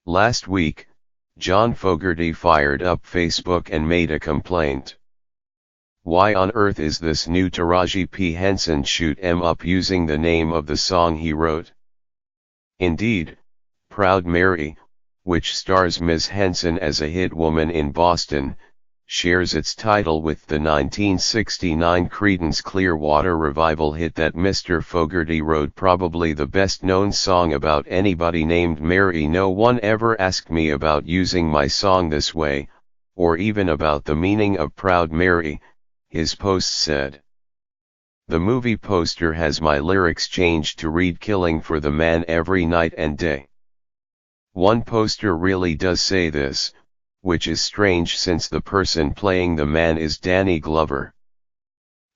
Last week, John Fogerty fired up Facebook and made a complaint. Why on earth is this new Taraji P. Henson shoot 'em up using the name of the song he wrote? Indeed, Proud Mary, which stars Ms. Henson as a hit woman in Boston, shares its title with the 1969 Creedence Clearwater Revival hit that Mr. Fogerty wrote, probably the best-known song about anybody named Mary. No one ever asked me about using my song this way, or even about the meaning of Proud Mary, his post said. The movie poster has my lyrics changed to read "Killing for the man every night and day." One poster really does say this, which is strange since the person playing the man is Danny Glover.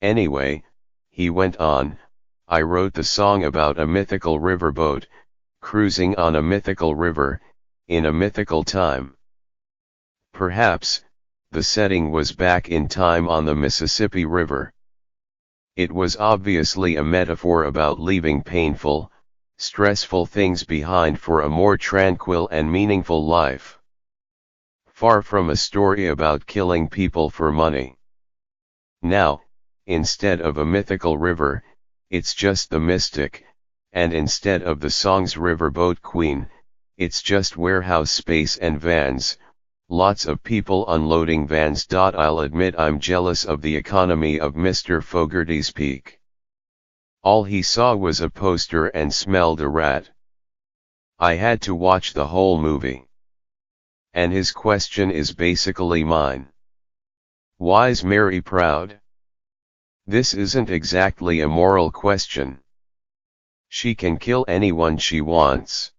Anyway, he went on, I wrote the song about a mythical riverboat, cruising on a mythical river, in a mythical time. Perhaps, the setting was back in time on the Mississippi River. It was obviously a metaphor about leaving painful, stressful things behind for a more tranquil and meaningful life. Far from a story about killing people for money. Now, instead of a mythical river, it's just the mystic, and instead of the song's riverboat queen, it's just warehouse space and vans, lots of people unloading vans. I'll admit I'm jealous of the economy of Mr. Fogerty's peak. All he saw was a poster and smelled a rat. I had to watch the whole movie. And his question is basically mine. Why's Mary proud? This isn't exactly a moral question. She can kill anyone she wants.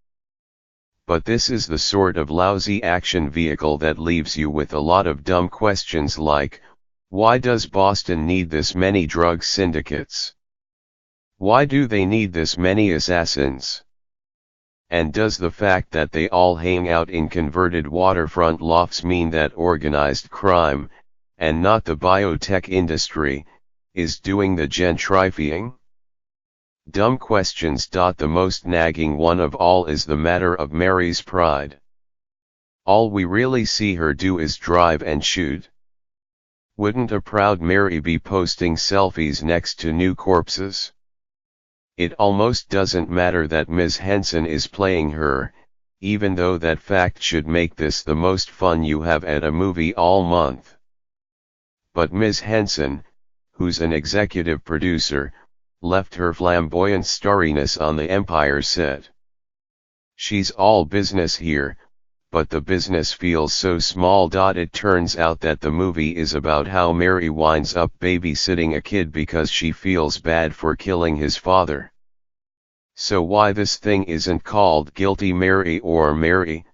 But this is the sort of lousy action vehicle that leaves you with a lot of dumb questions like, why does Boston need this many drug syndicates? Why do they need this many assassins? And does the fact that they all hang out in converted waterfront lofts mean that organized crime, and not the biotech industry, is doing the gentrifying? Dumb questions. The most nagging one of all is the matter of Mary's pride. All we really see her do is drive and shoot. Wouldn't a proud Mary be posting selfies next to new corpses? It almost doesn't matter that Ms. Henson is playing her, even though that fact should make this the most fun you have at a movie all month. But Ms. Henson, who's an executive producer, left her flamboyant starriness on the Empire set. She's all business here, but the business feels so small. It turns out that the movie is about how Mary winds up babysitting a kid because she feels bad for killing his father. So why this thing isn't called Guilty Mary or Mary,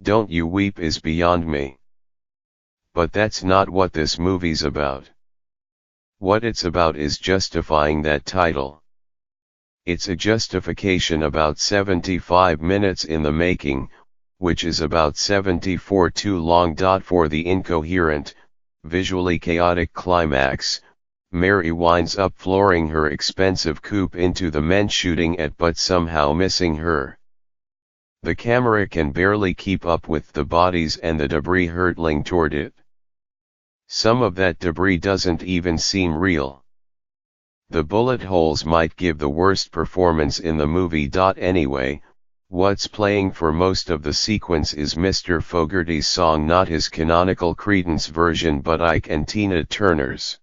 Don't You Weep is beyond me. But that's not what this movie's about. What it's about is justifying that title. It's a justification about 75 minutes in the making, which is about 74 too long. For the incoherent, visually chaotic climax, Mary winds up flooring her expensive coupe into the men shooting at but somehow missing her. The camera can barely keep up with the bodies and the debris hurtling toward it. Some of that debris doesn't even seem real. The bullet holes might give the worst performance in the movie. Anyway, what's playing for most of the sequence is Mr. Fogerty's song, not his canonical Creedence version but Ike and Tina Turner's.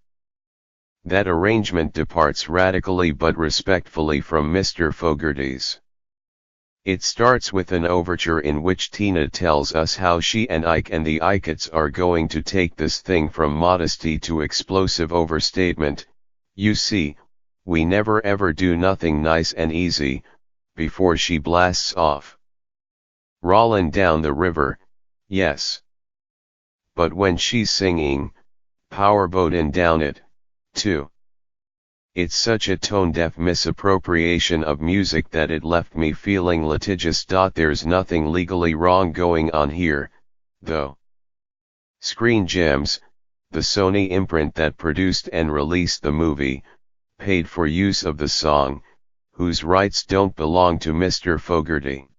That arrangement departs radically but respectfully from Mr. Fogerty's. It starts with an overture in which Tina tells us how she and Ike and the Ikettes are going to take this thing from modesty to explosive overstatement. You see, we never ever do nothing nice and easy, before she blasts off. Rollin' down the river, yes. But when she's singing, powerboatin' down it, too. It's such a tone-deaf misappropriation of music that it left me feeling litigious. There's nothing legally wrong going on here, though. Screen Gems, the Sony imprint that produced and released the movie, paid for use of the song, whose rights don't belong to Mr. Fogerty.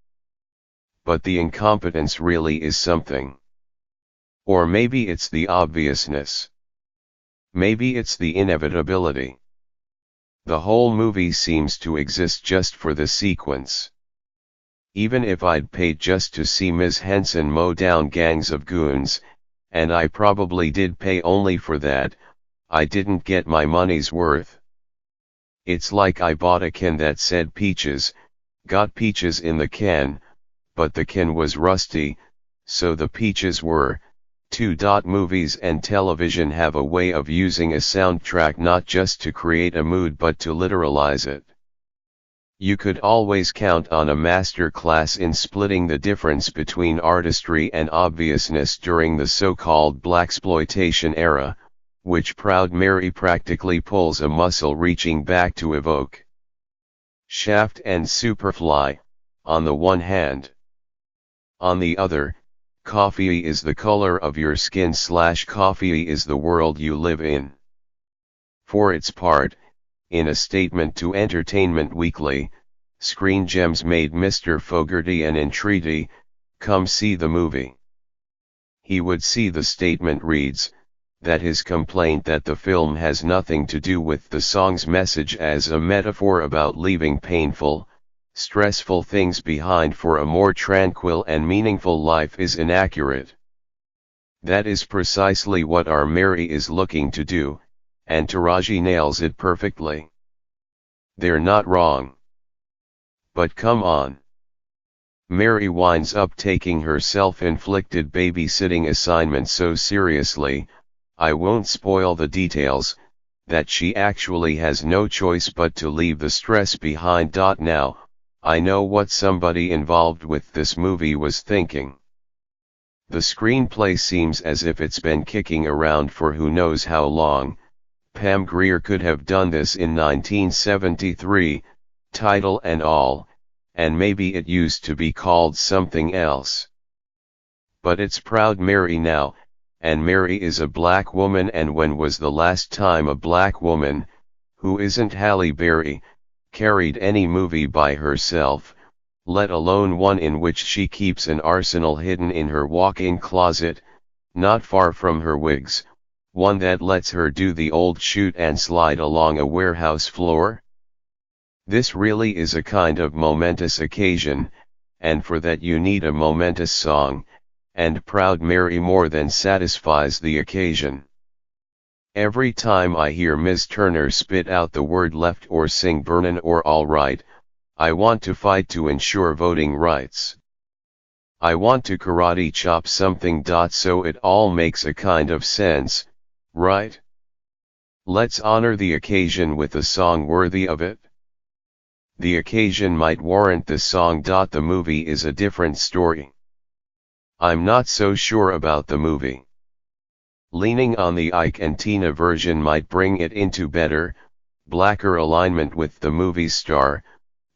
but the incompetence really is something. Or maybe it's the obviousness. Maybe it's the inevitability. The whole movie seems to exist just for the sequence. Even if I'd paid just to see Ms. Henson mow down gangs of goons, and I probably did pay only for that, I didn't get my money's worth. It's like I bought a can that said peaches, got peaches in the can, but the can was rusty, so the peaches were. Movies and television have a way of using a soundtrack not just to create a mood but to literalize it. You could always count on a master class in splitting the difference between artistry and obviousness during the so-called blaxploitation era, which Proud Mary practically pulls a muscle reaching back to evoke. Shaft and Superfly, on the one hand. On the other, coffee is the color of your skin / coffee is the world you live in. For its part, in a statement to Entertainment Weekly, Screen Gems made Mr. Fogarty an entreaty, come see the movie. He would see the statement reads, that his complaint that the film has nothing to do with the song's message as a metaphor about leaving painful, stressful things behind for a more tranquil and meaningful life is inaccurate. That is precisely what our Mary is looking to do, and Taraji nails it perfectly. They're not wrong. But come on. Mary winds up taking her self-inflicted babysitting assignment so seriously, I won't spoil the details, that she actually has no choice but to leave the stress behind. Now, I know what somebody involved with this movie was thinking. The screenplay seems as if it's been kicking around for who knows how long. Pam Grier could have done this in 1973, title and all, and maybe it used to be called something else. But it's Proud Mary now, and Mary is a black woman, and when was the last time a black woman, who isn't Halle Berry, carried any movie by herself, let alone one in which she keeps an arsenal hidden in her walk-in closet, not far from her wigs, one that lets her do the old shoot and slide along a warehouse floor? This really is a kind of momentous occasion, and for that you need a momentous song, and Proud Mary more than satisfies the occasion. Every time I hear Ms. Turner spit out the word left or sing burnin' or all right, I want to fight to ensure voting rights. I want to karate chop something. So it all makes a kind of sense, right? Let's honor the occasion with a song worthy of it. The occasion might warrant the song. The movie is a different story. I'm not so sure about the movie. Leaning on the Ike and Tina version might bring it into better, blacker alignment with the movie's star,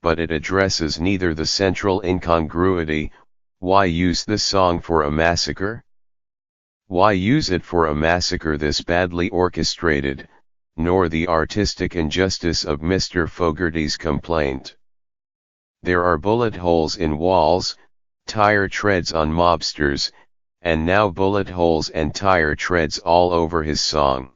but it addresses neither the central incongruity, why use this song for a massacre? Why use it for a massacre this badly orchestrated, nor the artistic injustice of Mr. Fogarty's complaint. There are bullet holes in walls, tire treads on mobsters, and now bullet holes and tire treads all over his song.